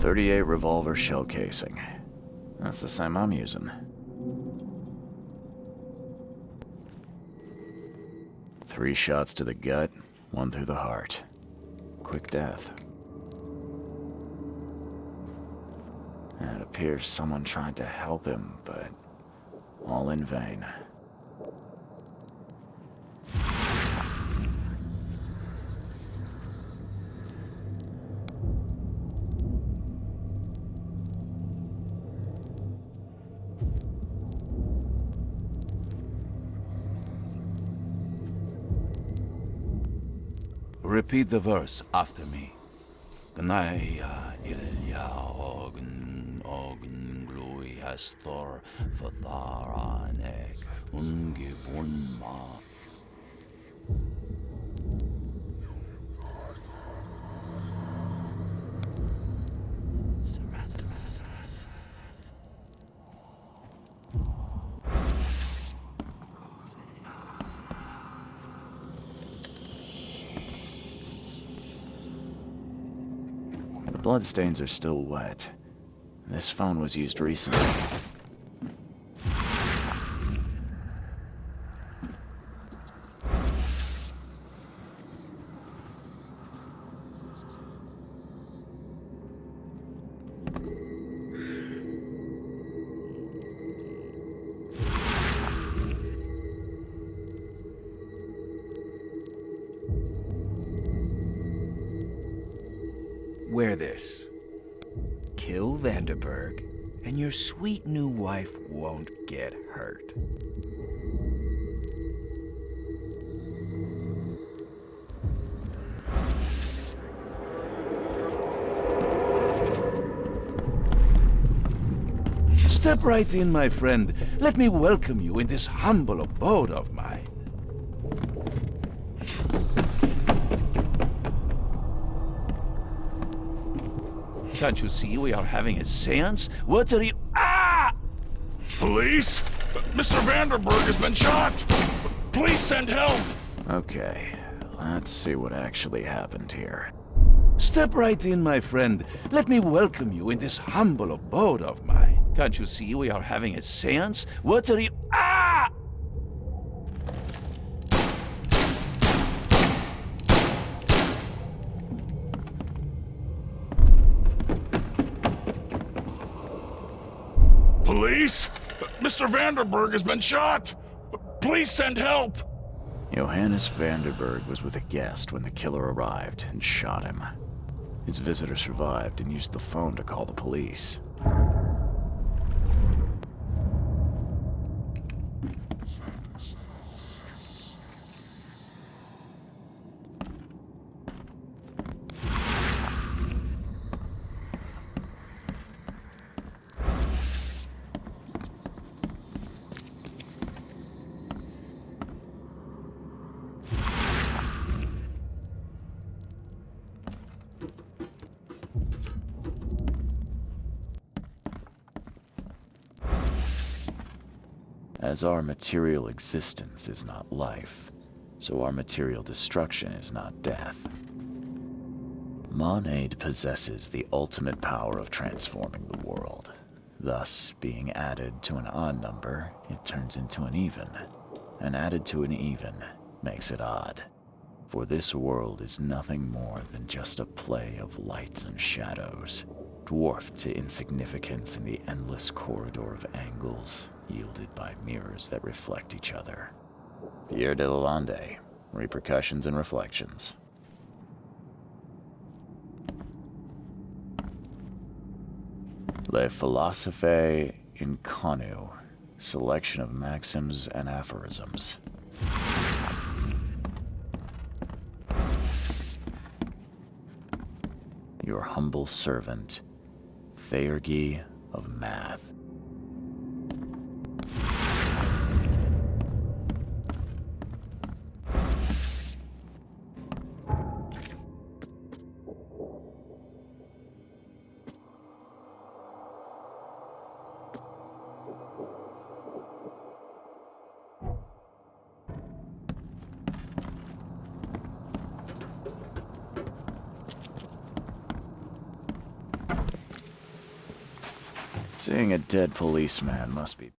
.38 revolver shell casing. That's the same I'm using. 3 shots to the gut, 1 through the heart. Quick death. It appears someone tried to help him, but all in vain. Repeat the verse after me. Gnaya ilya ogun glui hastor fatharanek ungibunma. The bloodstains are still wet. This phone was used recently. Wear this. Kill Vanderberg, and your sweet new wife won't get hurt. Step right in, my friend. Let me welcome you in this humble abode of mine. Can't you see we are having a seance? What are you— Ah! Police? Mr. Vanderberg has been shot! Please send help! Okay, let's see what actually happened here. Step right in, my friend. Let me welcome you in this humble abode of mine. Can't you see we are having a seance? What are you— Ah! Police? Mr. Vanderberg has been shot! Please send help! Johannes Vanderberg was with a guest when the killer arrived and shot him. His visitor survived and used the phone to call the police. As our material existence is not life, so our material destruction is not death. Monade possesses the ultimate power of transforming the world. Thus, being added to an odd number, it turns into an even. And added to an even makes it odd. For this world is nothing more than just a play of lights and shadows, dwarfed to insignificance in the endless corridor of angles, yielded by mirrors that reflect each other. Pierre de Lalande, Repercussions and Reflections. Le Philosophe Inconnu, selection of maxims and aphorisms. Your humble servant, Theurgy of Math. Seeing a dead policeman must be...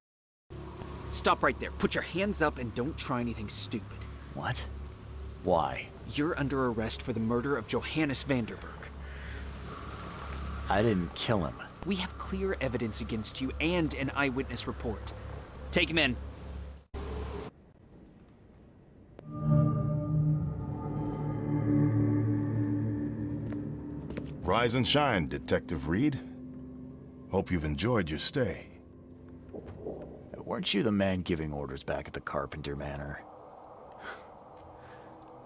Stop right there. Put your hands up and don't try anything stupid. What? Why? You're under arrest for the murder of Johannes Vanderberg. I didn't kill him. We have clear evidence against you and an eyewitness report. Take him in. Rise and shine, Detective Reed. Hope you've enjoyed your stay. Weren't you the man giving orders back at the Carpenter Manor?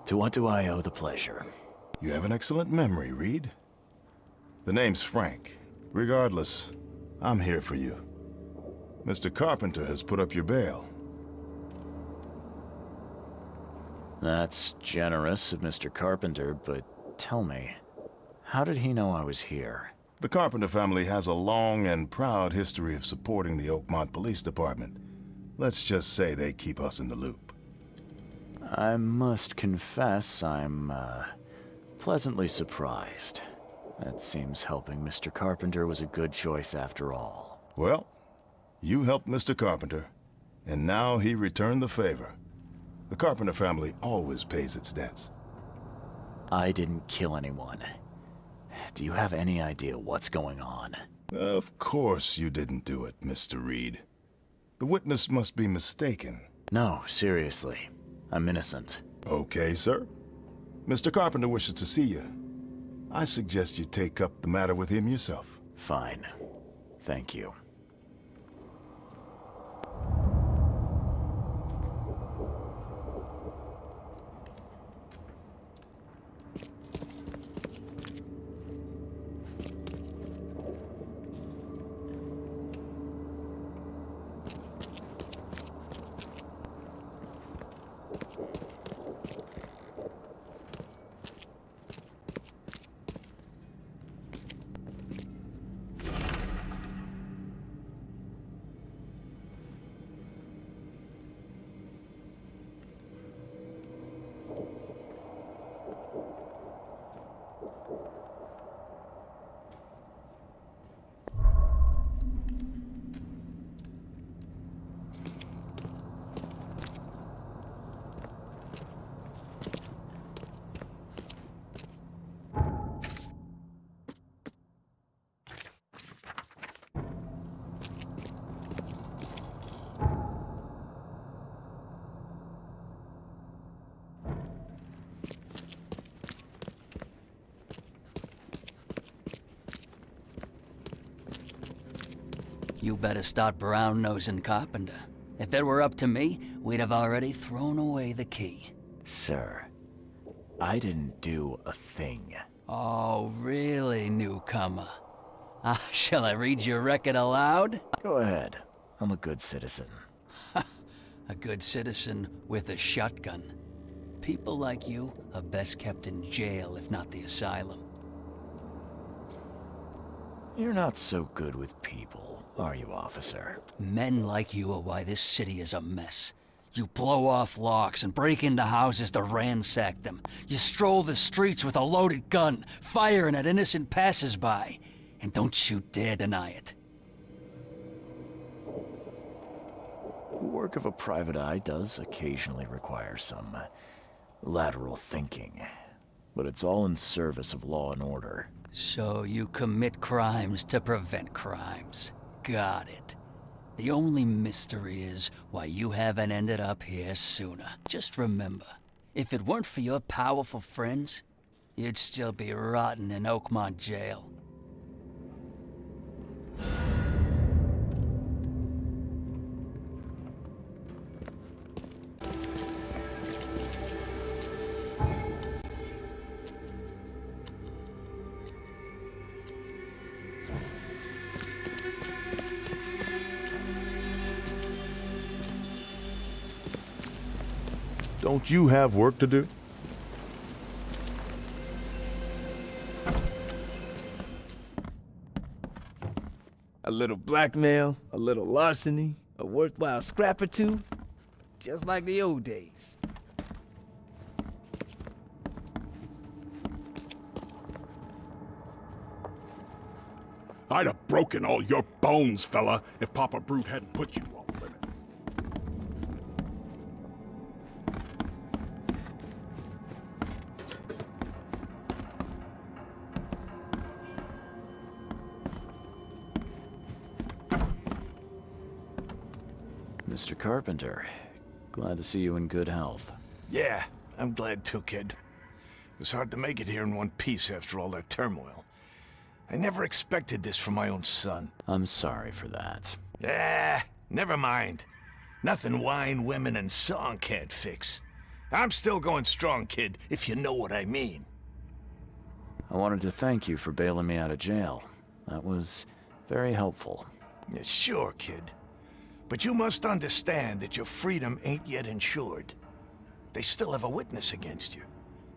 To what do I owe the pleasure? You have an excellent memory, Reed. The name's Frank. Regardless, I'm here for you. Mr. Carpenter has put up your bail. That's generous of Mr. Carpenter, but tell me, how did he know I was here? The Carpenter family has a long and proud history of supporting the Oakmont Police Department. Let's just say they keep us in the loop. I must confess I'm, pleasantly surprised. That seems helping Mr. Carpenter was a good choice after all. Well, you helped Mr. Carpenter, and now he returned the favor. The Carpenter family always pays its debts. I didn't kill anyone. Do you have any idea what's going on? Of course you didn't do it, Mr. Reed. The witness must be mistaken. No, seriously. I'm innocent. Okay, sir. Mr. Carpenter wishes to see you. I suggest you take up the matter with him yourself. Fine. Thank you. You better start brown-nosing Carpenter. If it were up to me, we'd have already thrown away the key. Sir, I didn't do a thing. Oh, really, newcomer? Shall I read your record aloud? Go ahead. I'm a good citizen. A good citizen with a shotgun. People like you are best kept in jail, if not the asylum. You're not so good with people, are you, officer? Men like you are why this city is a mess. You blow off locks and break into houses to ransack them. You stroll the streets with a loaded gun, firing at innocent passers-by. And don't you dare deny it. The work of a private eye does occasionally require some lateral thinking, but it's all in service of law and order. So you commit crimes to prevent crimes. Got it. The only mystery is why you haven't ended up here sooner. Just remember, if it weren't for your powerful friends, you'd still be rotting in Oakmont jail. Don't you have work to do? A little blackmail, a little larceny, a worthwhile scrap or two, just like the old days. I'd have broken all your bones, fella, if Papa Brute hadn't put you on limit. Mr. Carpenter, glad to see you in good health. Yeah, I'm glad too, kid. It was hard to make it here in one piece after all that turmoil. I never expected this from my own son. I'm sorry for that. Never mind. Nothing wine, women, and song can't fix. I'm still going strong, kid, if you know what I mean. I wanted to thank you for bailing me out of jail. That was very helpful. Yeah, sure, kid. But you must understand that your freedom ain't yet insured. They still have a witness against you.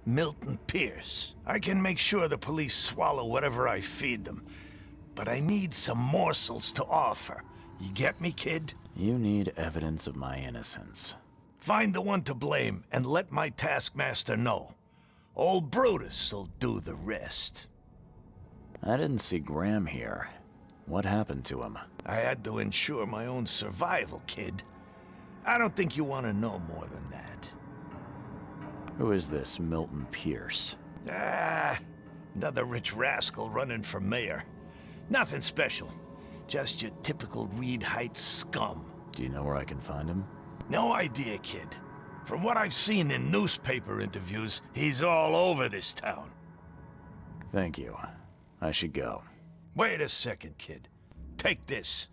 Milton Pierce. I can make sure the police swallow whatever I feed them. But I need some morsels to offer. You get me, kid? You need evidence of my innocence. Find the one to blame and let my taskmaster know. Old Brutus'll do the rest. I didn't see Graham here. What happened to him? I had to ensure my own survival, kid. I don't think you want to know more than that. Who is this Milton Pierce? Another rich rascal running for mayor. Nothing special. Just your typical Reed Heights scum. Do you know where I can find him? No idea, kid. From what I've seen in newspaper interviews, he's all over this town. Thank you. I should go. Wait a second, kid. Take this.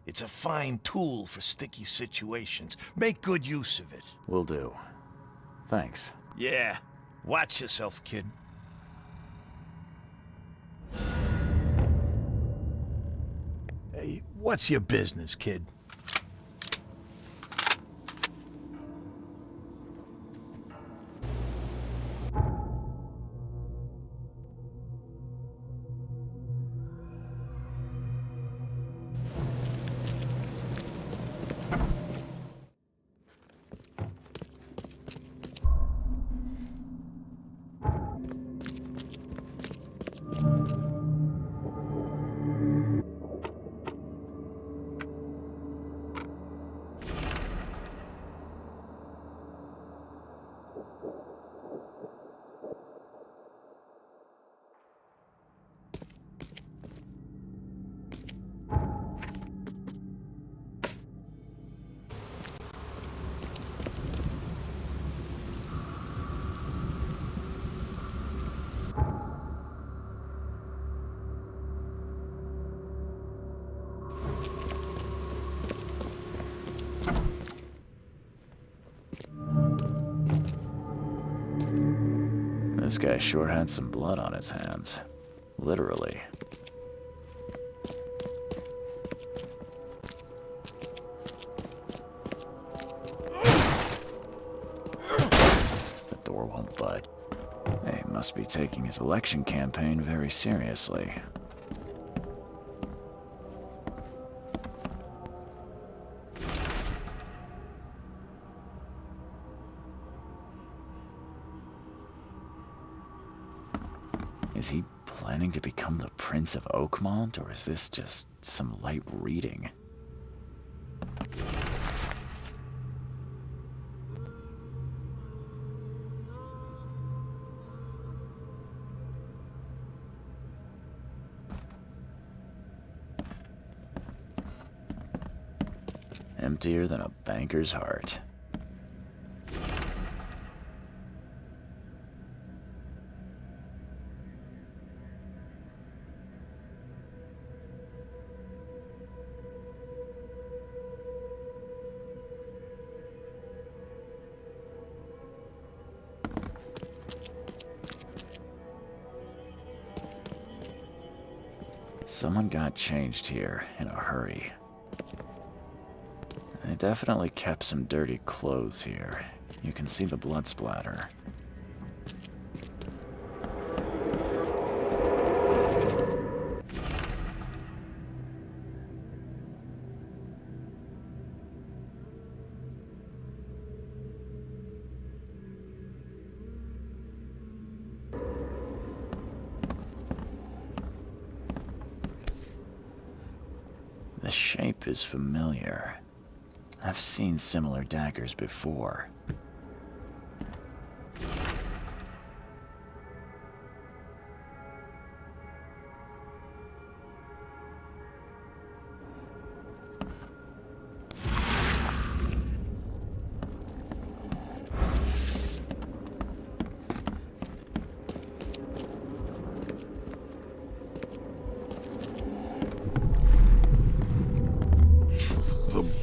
It's a fine tool for sticky situations. Make good use of it. Will do. Thanks. Yeah. Watch yourself, kid. Hey, what's your business, kid? This guy sure had some blood on his hands. Literally. The door won't budge. He must be taking his election campaign very seriously. Is he planning to become the Prince of Oakmont, or is this just some light reading? Emptier than a banker's heart. Someone got changed here in a hurry. They definitely kept some dirty clothes here. You can see the blood splatter. The shape is familiar. I've seen similar daggers before.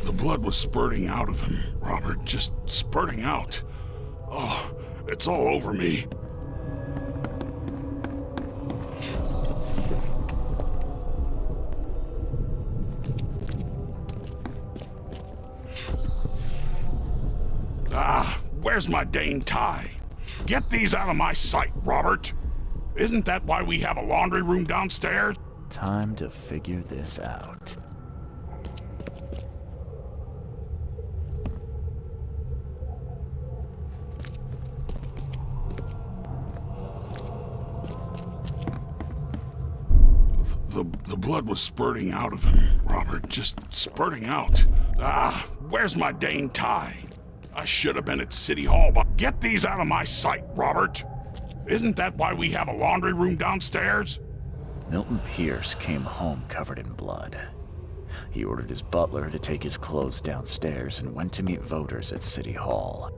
The blood was spurting out of him, Robert. Just spurting out. Oh, it's all over me. Ah, where's my dang tie? Get these out of my sight, Robert. Isn't that why we have a laundry room downstairs? Time to figure this out. The blood was spurting out of him, Robert. Just spurting out. Ah, where's my dang tie? I should have been at City Hall, but get these out of my sight, Robert. Isn't that why we have a laundry room downstairs? Milton Pierce came home covered in blood. He ordered his butler to take his clothes downstairs and went to meet voters at City Hall.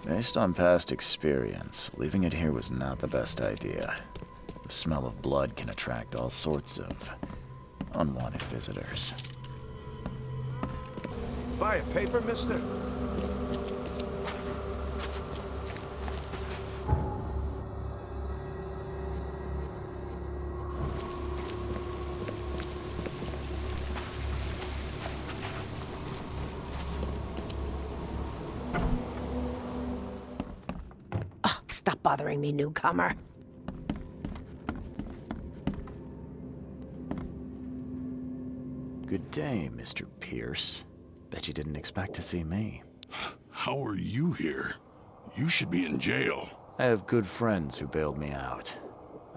Based on past experience, leaving it here was not the best idea. The smell of blood can attract all sorts of unwanted visitors. Buy a paper, mister? Stop bothering me, newcomer. Good day, Mr. Pierce. Bet you didn't expect to see me. How are you here? You should be in jail. I have good friends who bailed me out.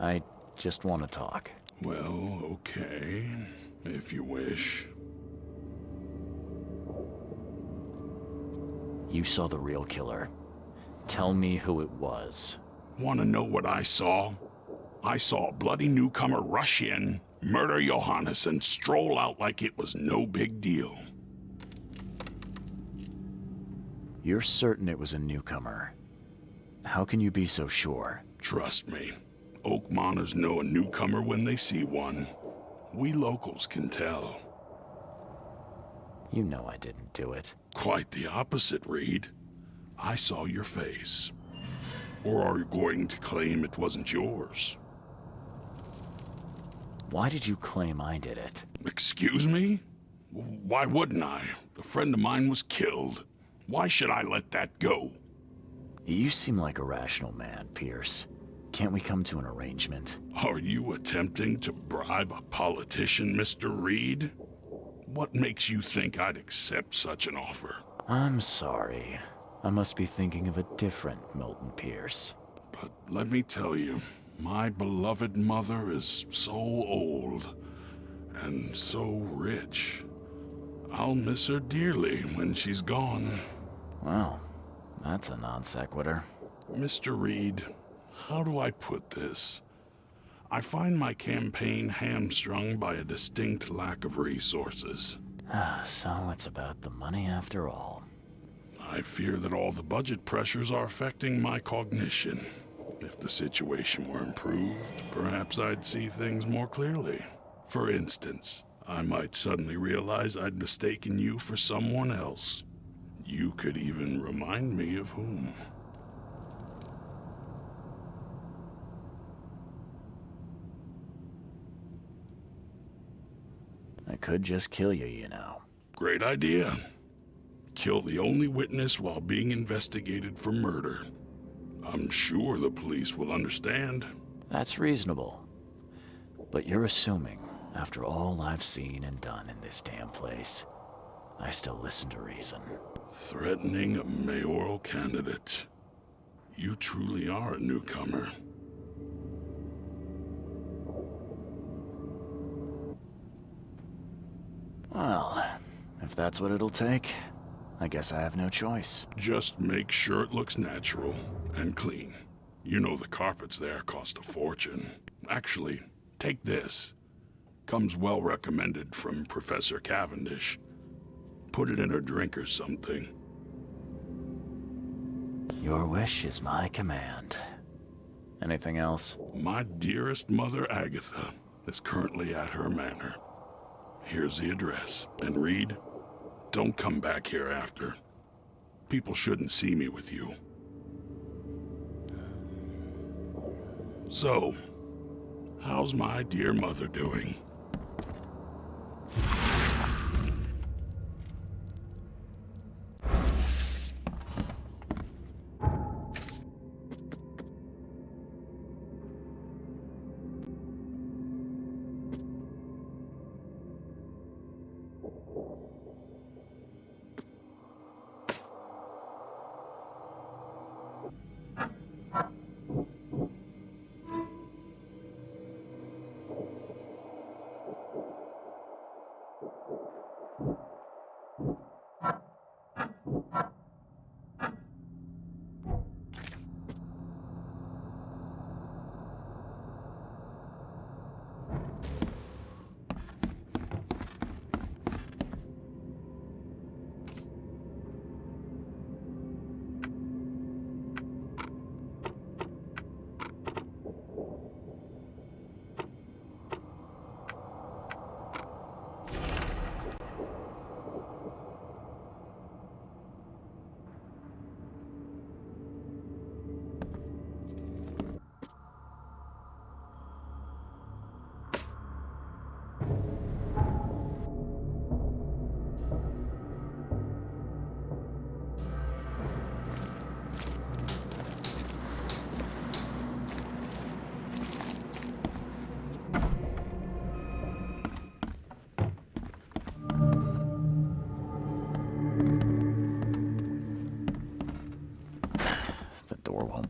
I just want to talk. Well, okay, if you wish. You saw the real killer. Tell me who it was. Want to know what I saw? I saw a bloody newcomer rush in, murder Johannes, and stroll out like it was no big deal. You're certain it was a newcomer. How can you be so sure? Trust me, Oakmoners know a newcomer when they see one. We locals can tell. You know I didn't do it. Quite the opposite, Reed. I saw your face. Or are you going to claim it wasn't yours? Why did you claim I did it? Excuse me? Why wouldn't I? A friend of mine was killed. Why should I let that go? You seem like a rational man, Pierce. Can't we come to an arrangement? Are you attempting to bribe a politician, Mr. Reed? What makes you think I'd accept such an offer? I'm sorry. I must be thinking of a different Milton Pierce. But let me tell you, my beloved mother is so old and so rich. I'll miss her dearly when she's gone. Well, that's a non sequitur. Mr. Reed, how do I put this? I find my campaign hamstrung by a distinct lack of resources. So it's about the money after all. I fear that all the budget pressures are affecting my cognition. If the situation were improved, perhaps I'd see things more clearly. For instance, I might suddenly realize I'd mistaken you for someone else. You could even remind me of whom. I could just kill you, you know. Great idea. Kill the only witness while being investigated for murder. I'm sure the police will understand. That's reasonable. But you're assuming, after all I've seen and done in this damn place, I still listen to reason. Threatening a mayoral candidate. You truly are a newcomer. Well, if that's what it'll take, I guess I have no choice. Just make sure it looks natural and clean. You know the carpets there cost a fortune. Actually, take this. Comes well recommended from Professor Cavendish. Put it in her drink or something. Your wish is my command. Anything else? My dearest mother, Agatha, is currently at her manor. Here's the address. And Reed, don't come back here after. People shouldn't see me with you. So, how's my dear mother doing?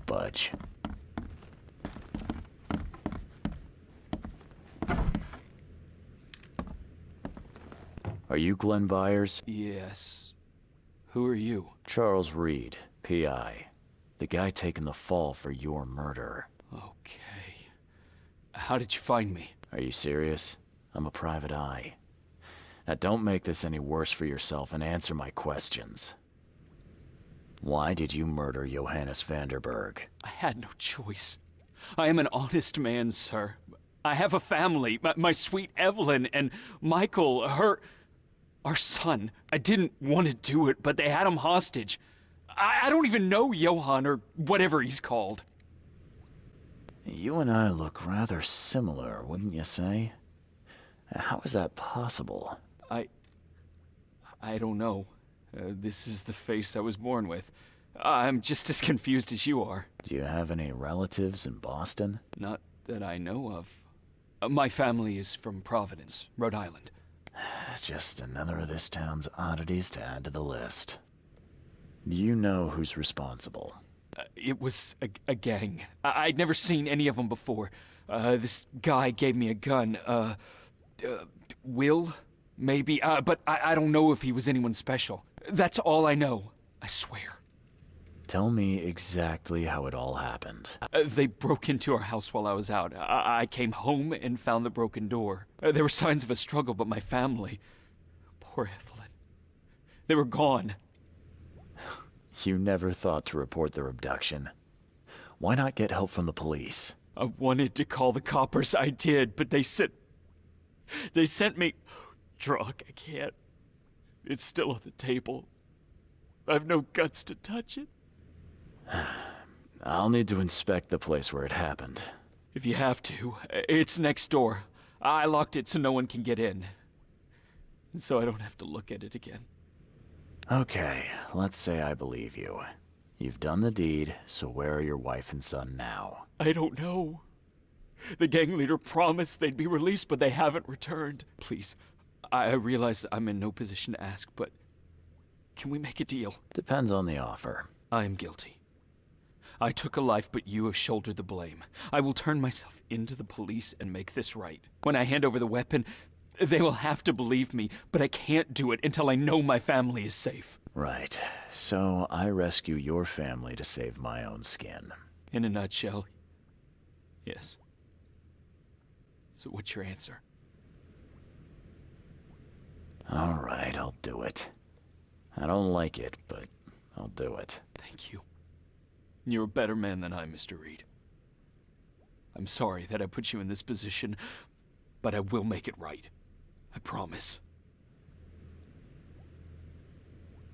Budge. Are you Glenn Byers? Yes. Who are you? Charles Reed, P.I. The guy taking the fall for your murder. Okay. How did you find me? Are you serious? I'm a private eye. Now don't make this any worse for yourself and answer my questions. Why did you murder Johannes Vanderberg? I had no choice. I am an honest man, sir. I have a family. My sweet Evelyn and Michael, our son. I didn't want to do it, but they had him hostage. I don't even know Johann or whatever he's called. You and I look rather similar, wouldn't you say? How is that possible? I don't know. This is the face I was born with. I'm just as confused as you are. Do you have any relatives in Boston? Not that I know of. My family is from Providence, Rhode Island. Just another of this town's oddities to add to the list. Do you know who's responsible? It was a gang. I'd never seen any of them before. This guy gave me a gun. Will? Maybe, but I don't know if he was anyone special. That's all I know, I swear. Tell me exactly how it all happened. They broke into our house while I was out. I came home and found the broken door. There were signs of a struggle, but my family... Poor Evelyn. They were gone. You never thought to report their abduction. Why not get help from the police? I wanted to call the coppers, I did, but they sent me drunk. I can't. It's still on the table. I've no guts to touch it. I'll need to inspect the place where it happened. If you have to, it's next door. I locked it so no one can get in. So I don't have to look at it again. Okay, let's say I believe you. You've done the deed, so where are your wife and son now? I don't know. The gang leader promised they'd be released, but they haven't returned. Please, I realize I'm in no position to ask, but can we make a deal? Depends on the offer. I am guilty. I took a life, but you have shouldered the blame. I will turn myself into the police and make this right. When I hand over the weapon, they will have to believe me, but I can't do it until I know my family is safe. Right. So I rescue your family to save my own skin. In a nutshell, yes. So what's your answer? All right, I'll do it. I don't like it, but I'll do it. Thank you. You're a better man than I, Mr. Reed. I'm sorry that I put you in this position, but I will make it right. I promise.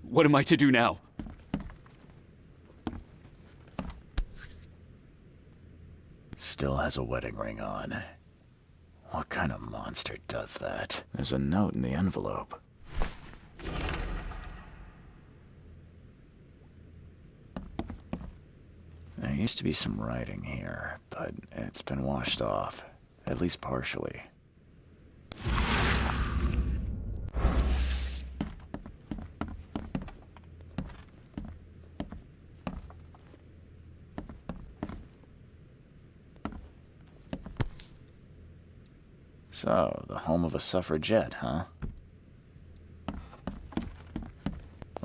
What am I to do now? Still has a wedding ring on. What kind of monster does that? There's a note in the envelope. There used to be some writing here, but it's been washed off, at least partially. So, the home of a suffragette, huh?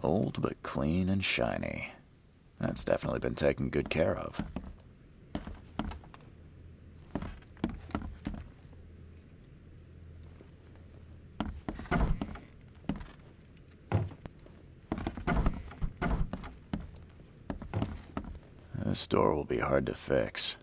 Old but clean and shiny. That's definitely been taken good care of. This door will be hard to fix.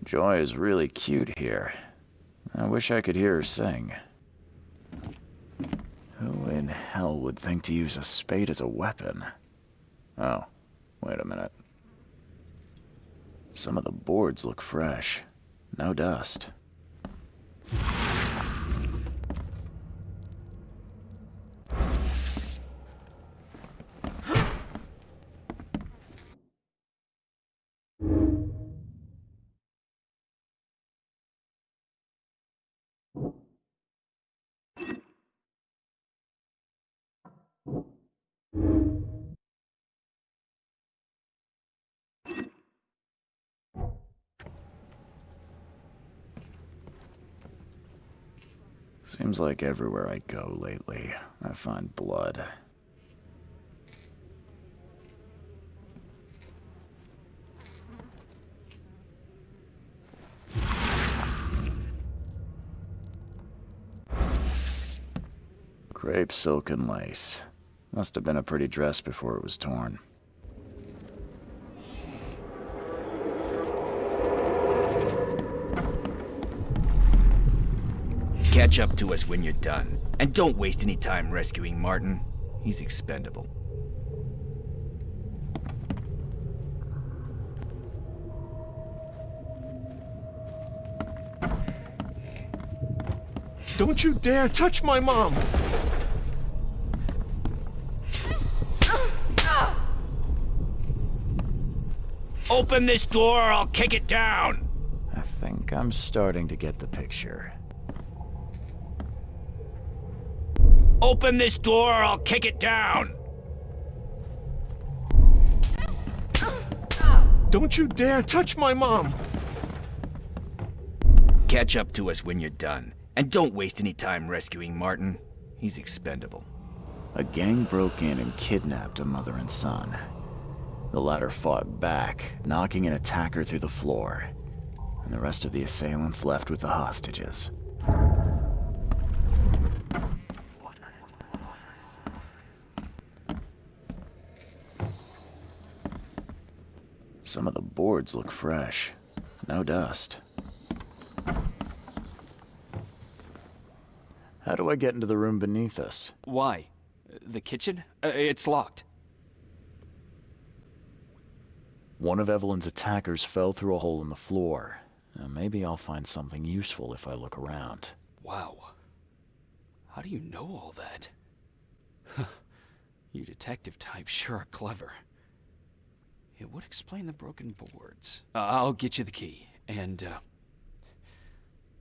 Joy is really cute here. I wish I could hear her sing. Who in hell would think to use a spade as a weapon? Oh, wait a minute. Some of the boards look fresh. No dust. Seems like everywhere I go lately, I find blood. Crepe silk and lace. Must have been a pretty dress before it was torn. Catch up to us when you're done. And don't waste any time rescuing Martin. He's expendable. Don't you dare touch my mom! Open this door or I'll kick it down! I think I'm starting to get the picture. Open this door or I'll kick it down! Don't you dare touch my mom! Catch up to us when you're done. And don't waste any time rescuing Martin. He's expendable. A gang broke in and kidnapped a mother and son. The latter fought back, knocking an attacker through the floor, and the rest of the assailants left with the hostages. Some of the boards look fresh. No dust. How do I get into the room beneath us? Why? The kitchen? It's locked. One of Evelyn's attackers fell through a hole in the floor. Now, maybe I'll find something useful if I look around. Wow. How do you know all that? You detective types sure are clever. It would explain the broken boards. I'll get you the key, and,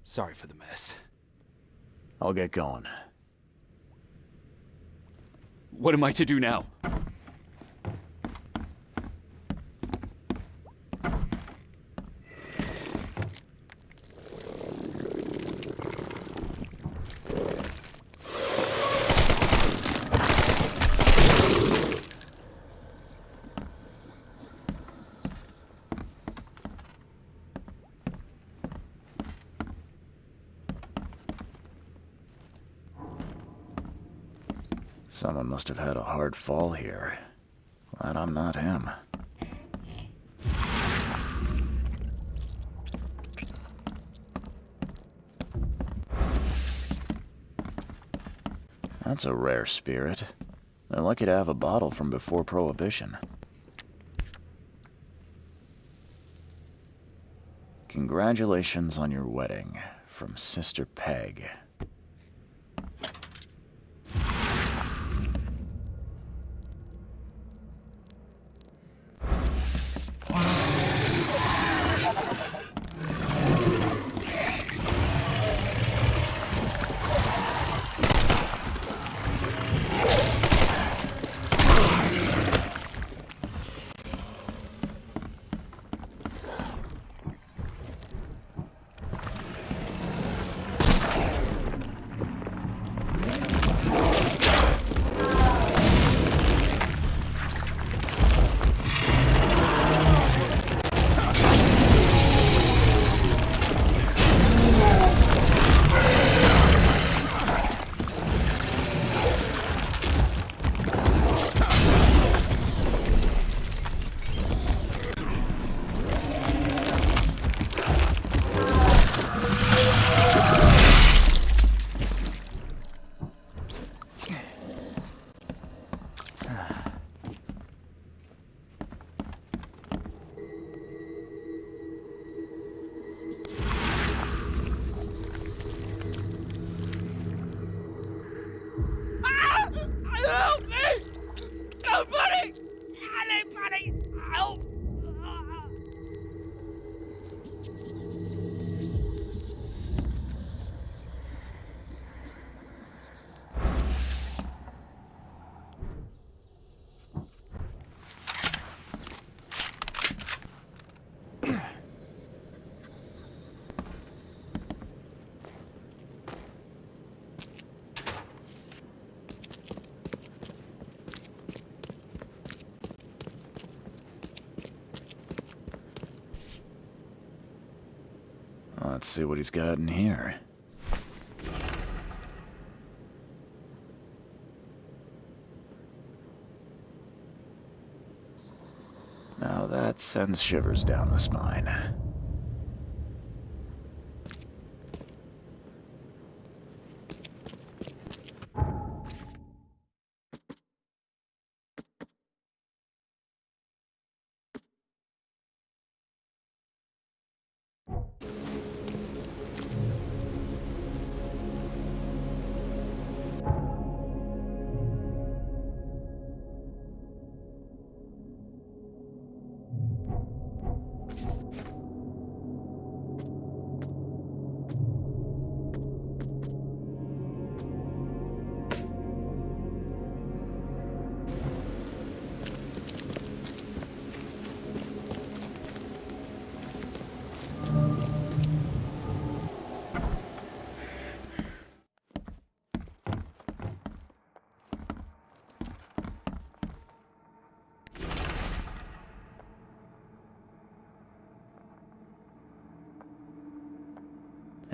sorry for the mess. I'll get going. What am I to do now? Someone must have had a hard fall here. Glad I'm not him. That's a rare spirit. They're lucky to have a bottle from before Prohibition. Congratulations on your wedding, from Sister Peg. Help me! Somebody! Anybody! Help! Let's see what he's got in here. Now that sends shivers down the spine.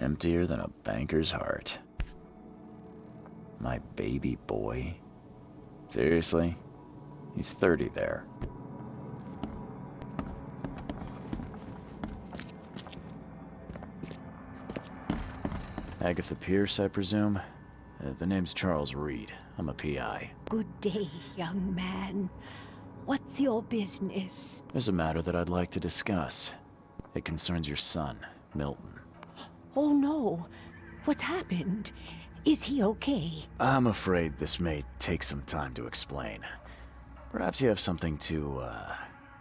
Emptier than a banker's heart. My baby boy? Seriously? He's 30 there. Agatha Pierce, I presume? The name's Charles Reed. I'm a PI. Good day, young man. What's your business? There's a matter that I'd like to discuss. It concerns your son, Milton. Oh no. What's happened? Is he okay? I'm afraid this may take some time to explain. Perhaps you have something to,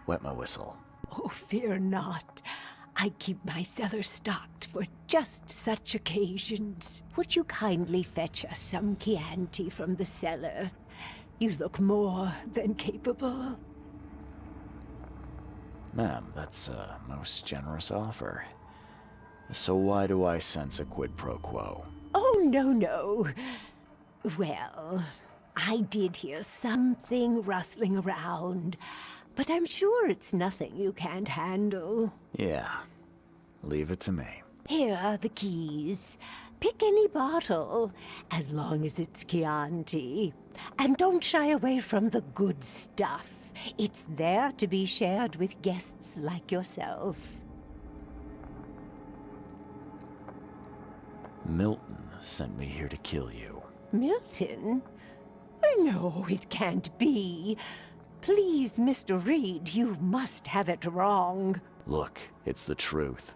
wet my whistle. Oh, fear not. I keep my cellar stocked for just such occasions. Would you kindly fetch us some Chianti from the cellar? You look more than capable. Ma'am, that's a most generous offer. So why do I sense a quid pro quo? Oh, no. Well, I did hear something rustling around, but I'm sure it's nothing you can't handle. Yeah, leave it to me. Here are the keys. Pick any bottle, as long as it's Chianti. And don't shy away from the good stuff. It's there to be shared with guests like yourself. Milton sent me here to kill you. Milton? No, it can't be. Please, Mr. Reed, you must have it wrong. Look, it's the truth.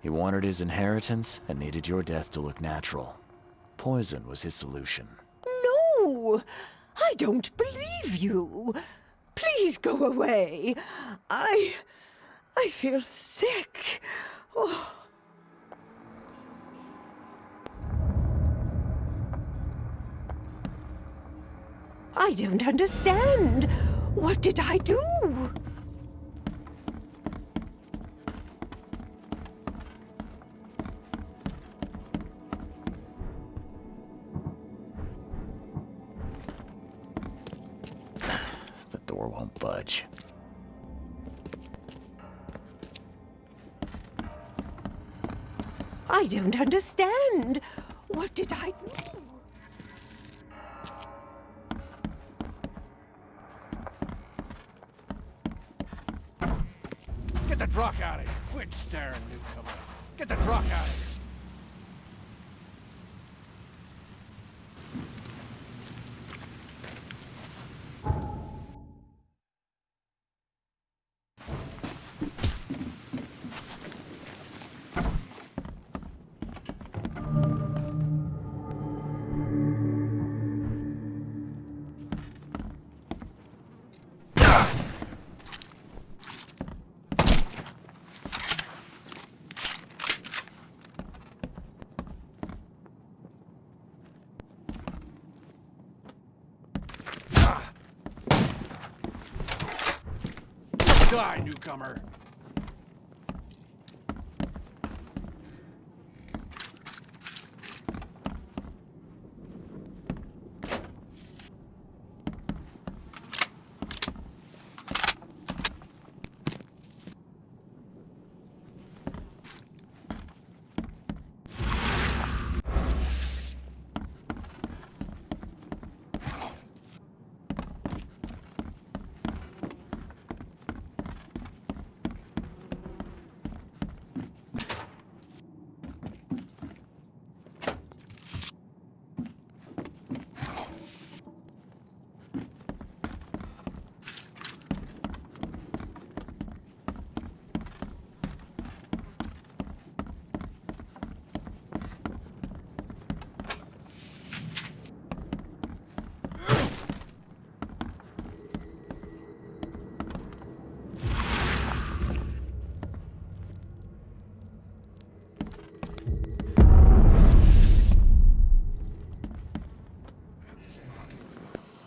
He wanted his inheritance and needed your death to look natural. Poison was his solution. No! I don't believe you. Please go away. I feel sick. Oh. I don't understand. What did I do? The door won't budge. I don't understand. What did I do? Get the truck out of here. Quit staring, newcomer. Get the truck out of here. Die, newcomer.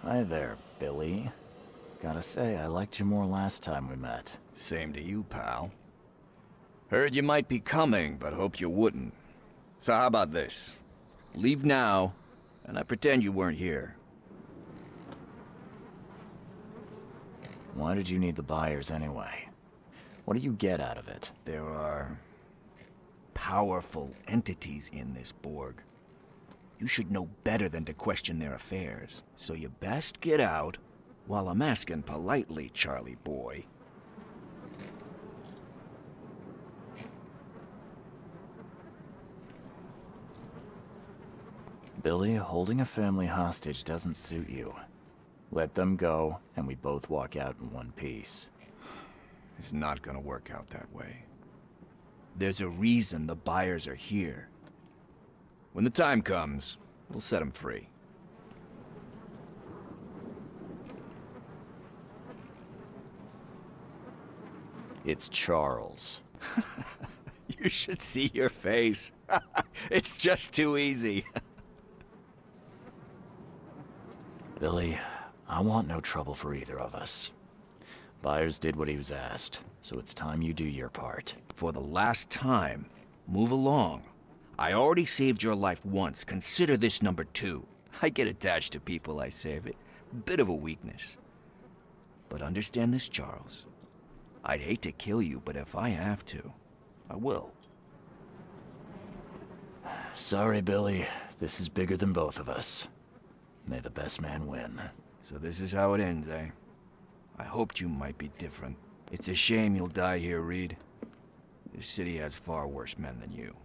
Hi there, Billy. Gotta say, I liked you more last time we met. Same to you, pal. Heard you might be coming, but hoped you wouldn't. So how about this? Leave now, and I pretend you weren't here. Why did you need the buyers anyway? What do you get out of it? There are powerful entities in this Borg. You should know better than to question their affairs. So you best get out while I'm asking politely, Charlie boy. Billy, holding a family hostage doesn't suit you. Let them go, and we both walk out in one piece. It's not gonna work out that way. There's a reason the buyers are here. When the time comes, we'll set them free. It's Charles. You should see your face. It's just too easy. Billy, I want no trouble for either of us. Byers did what he was asked, so it's time you do your part. For the last time, move along. I already saved your life once. Consider this number 2. I get attached to people I save. It bit of a weakness. But understand this, Charles. I'd hate to kill you, but if I have to, I will. Sorry, Billy. This is bigger than both of us. May the best man win. So this is how it ends, eh? I hoped you might be different. It's a shame you'll die here, Reed. This city has far worse men than you.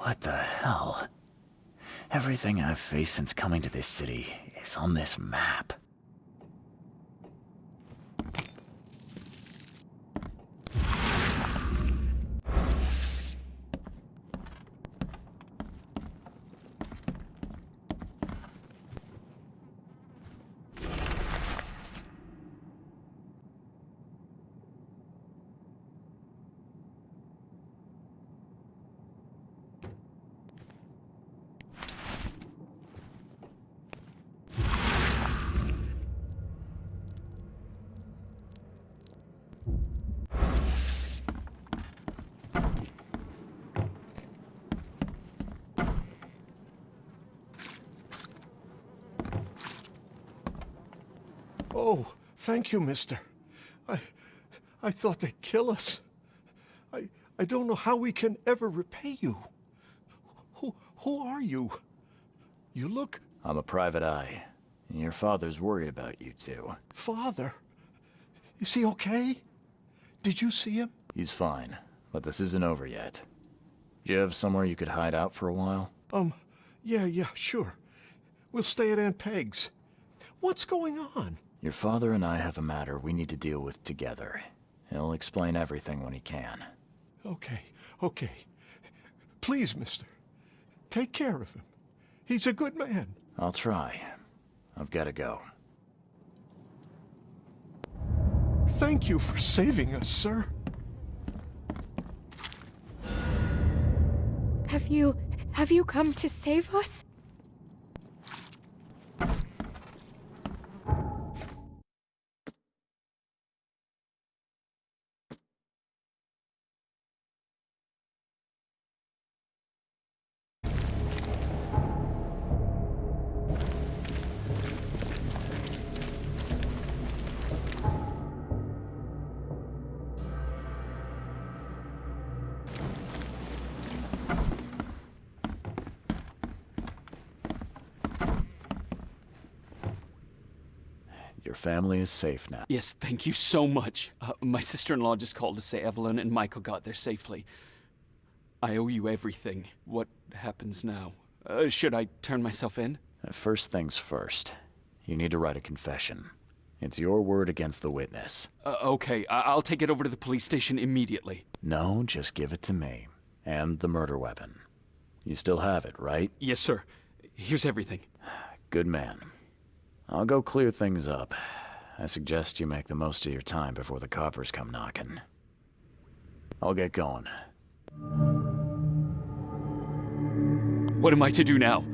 What the hell? Everything I've faced since coming to this city is on this map. Oh, thank you, mister. I thought they'd kill us. I don't know how we can ever repay you. Who are you? You look... I'm a private eye. Your father's worried about you two. Father? Is he okay? Did you see him? He's fine, but this isn't over yet. Do you have somewhere you could hide out for a while? Yeah, sure. We'll stay at Aunt Peg's. What's going on? Your father and I have a matter we need to deal with together. He'll explain everything when he can. Okay. Please, mister. Take care of him. He's a good man. I'll try. I've got to go. Thank you for saving us, sir. Have you come to save us? Your family is safe now. Yes, thank you so much. My sister-in-law just called to say Evelyn and Michael got there safely. I owe you everything. What happens now? Should I turn myself in? First things first. You need to write a confession. It's your word against the witness. Okay, I'll take it over to the police station immediately. No, just give it to me. And the murder weapon. You still have it, right? Yes, sir. Here's everything. Good man. I'll go clear things up. I suggest you make the most of your time before the coppers come knocking. I'll get going. What am I to do now?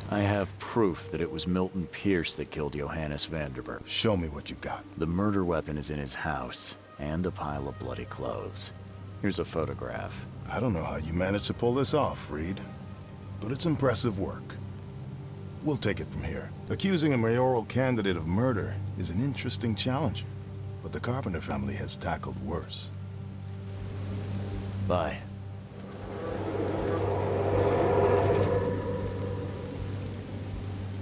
I have proof that it was Milton Pierce that killed Johannes Vanderberg. Show me what you've got. The murder weapon is in his house, and a pile of bloody clothes. Here's a photograph. I don't know how you managed to pull this off, Reed, but it's impressive work. We'll take it from here. Accusing a mayoral candidate of murder is an interesting challenge, but the Carpenter family has tackled worse. Bye.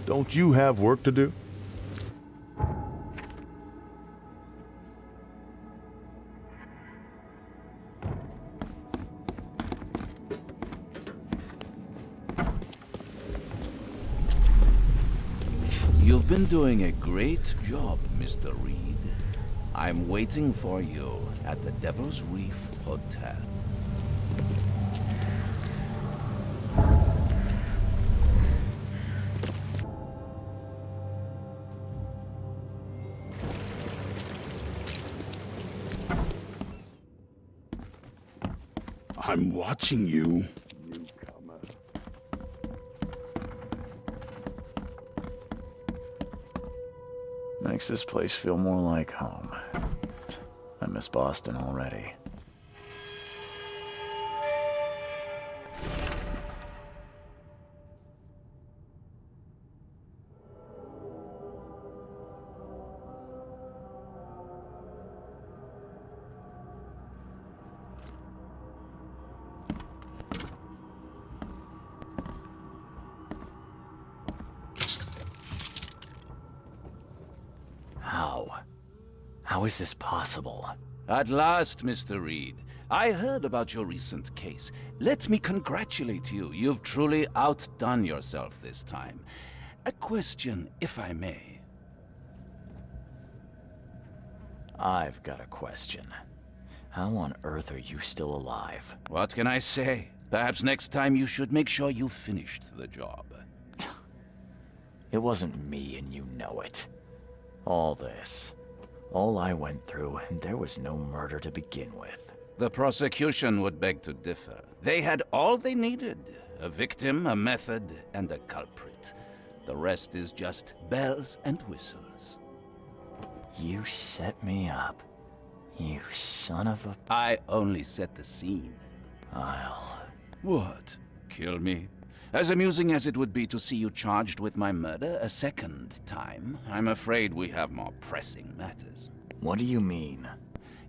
Don't you have work to do? You've been doing a great job, Mr. Reed. I'm waiting for you at the Devil's Reef Hotel. I'm watching you. Makes this place feel more like home. I miss Boston already. How is this possible? At last, Mr. Reed. I heard about your recent case. Let me congratulate you. You've truly outdone yourself this time. A question, if I may. I've got a question. How on earth are you still alive? What can I say? Perhaps next time you should make sure you finished the job. It wasn't me, and you know it. All I went through, and there was no murder to begin with. The prosecution would beg to differ. They had all they needed. A victim, a method, and a culprit. The rest is just bells and whistles. You set me up. You son of a... I only set the scene. What? Kill me? As amusing as it would be to see you charged with my murder a second time, I'm afraid we have more pressing matters. What do you mean?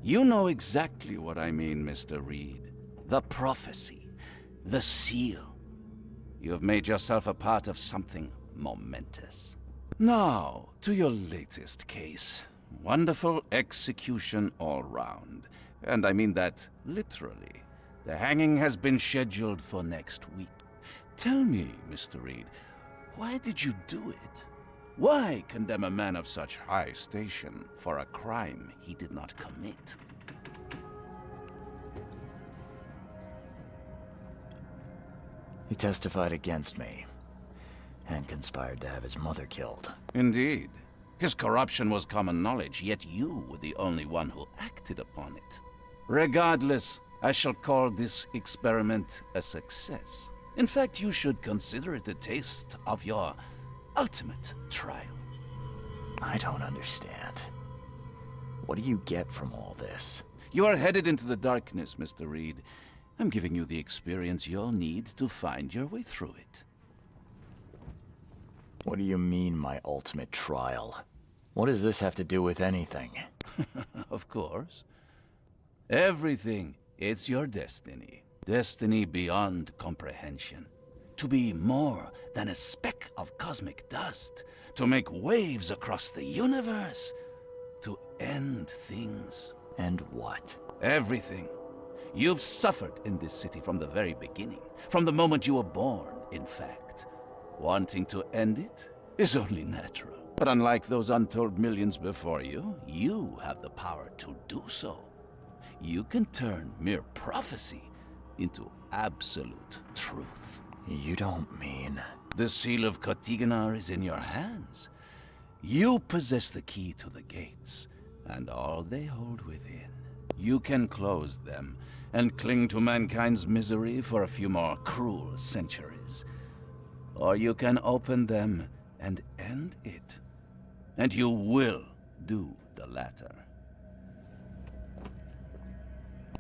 You know exactly what I mean, Mr. Reed. The prophecy. The seal. You have made yourself a part of something momentous. Now, to your latest case. Wonderful execution all round. And I mean that literally. The hanging has been scheduled for next week. Tell me, Mr. Reed, why did you do it? Why condemn a man of such high station for a crime he did not commit? He testified against me, and conspired to have his mother killed. Indeed. His corruption was common knowledge, yet you were the only one who acted upon it. Regardless, I shall call this experiment a success. In fact, you should consider it a taste of your ultimate trial. I don't understand. What do you get from all this? You are headed into the darkness, Mr. Reed. I'm giving you the experience you'll need to find your way through it. What do you mean, my ultimate trial? What does this have to do with anything? Of course. Everything. It's your destiny. Destiny beyond comprehension. To be more than a speck of cosmic dust. To make waves across the universe. To end things. And what? Everything. You've suffered in this city from the very beginning. From the moment you were born, in fact. Wanting to end it is only natural. But unlike those untold millions before you, you have the power to do so. You can turn mere prophecy into absolute truth. You don't mean... The seal of Kotiganar is in your hands. You possess the key to the gates, and all they hold within. You can close them, and cling to mankind's misery for a few more cruel centuries. Or you can open them and end it. And you will do the latter.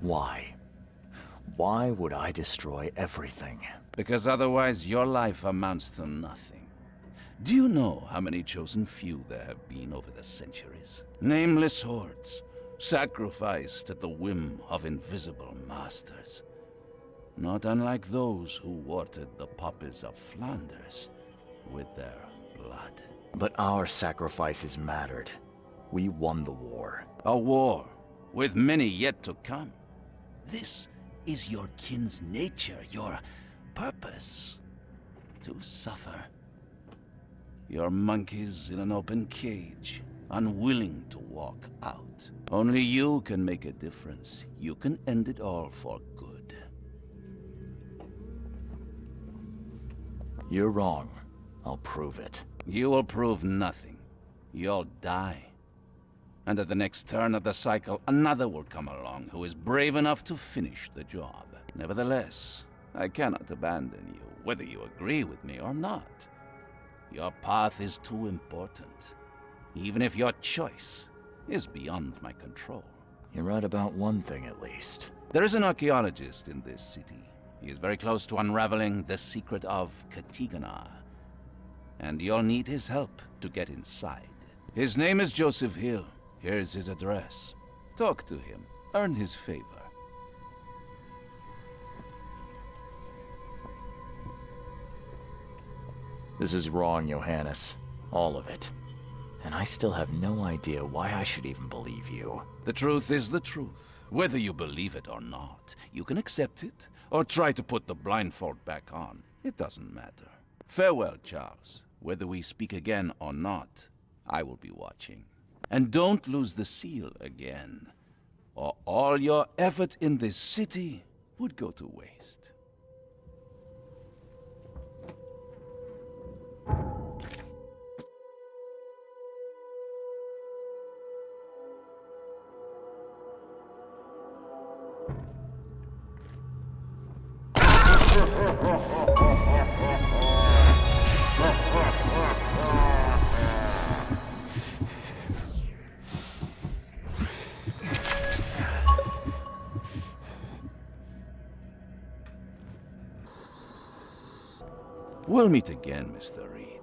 Why? Why would I destroy everything? Because otherwise your life amounts to nothing. Do you know how many chosen few there have been over the centuries? Nameless hordes, sacrificed at the whim of invisible masters. Not unlike those who watered the poppies of Flanders with their blood. But our sacrifices mattered. We won the war. A war, with many yet to come. This is your kin's nature, your purpose. To suffer. You're monkeys in an open cage, unwilling to walk out. Only you can make a difference. You can end it all for good. You're wrong. I'll prove it. You will prove nothing. You'll die. And at the next turn of the cycle, another will come along who is brave enough to finish the job. Nevertheless, I cannot abandon you, whether you agree with me or not. Your path is too important, even if your choice is beyond my control. You're right about one thing at least. There is an archaeologist in this city. He is very close to unraveling the secret of Katigana, and you'll need his help to get inside. His name is Joseph Hill. Here's his address. Talk to him. Earn his favor. This is wrong, Johannes. All of it. And I still have no idea why I should even believe you. The truth is the truth. Whether you believe it or not, you can accept it, or try to put the blindfold back on. It doesn't matter. Farewell, Charles. Whether we speak again or not, I will be watching. And don't lose the seal again, or all your effort in this city would go to waste. We'll meet again, Mr. Reed.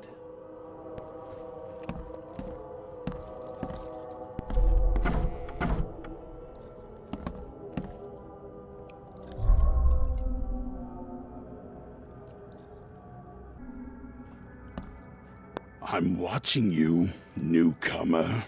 I'm watching you, newcomer.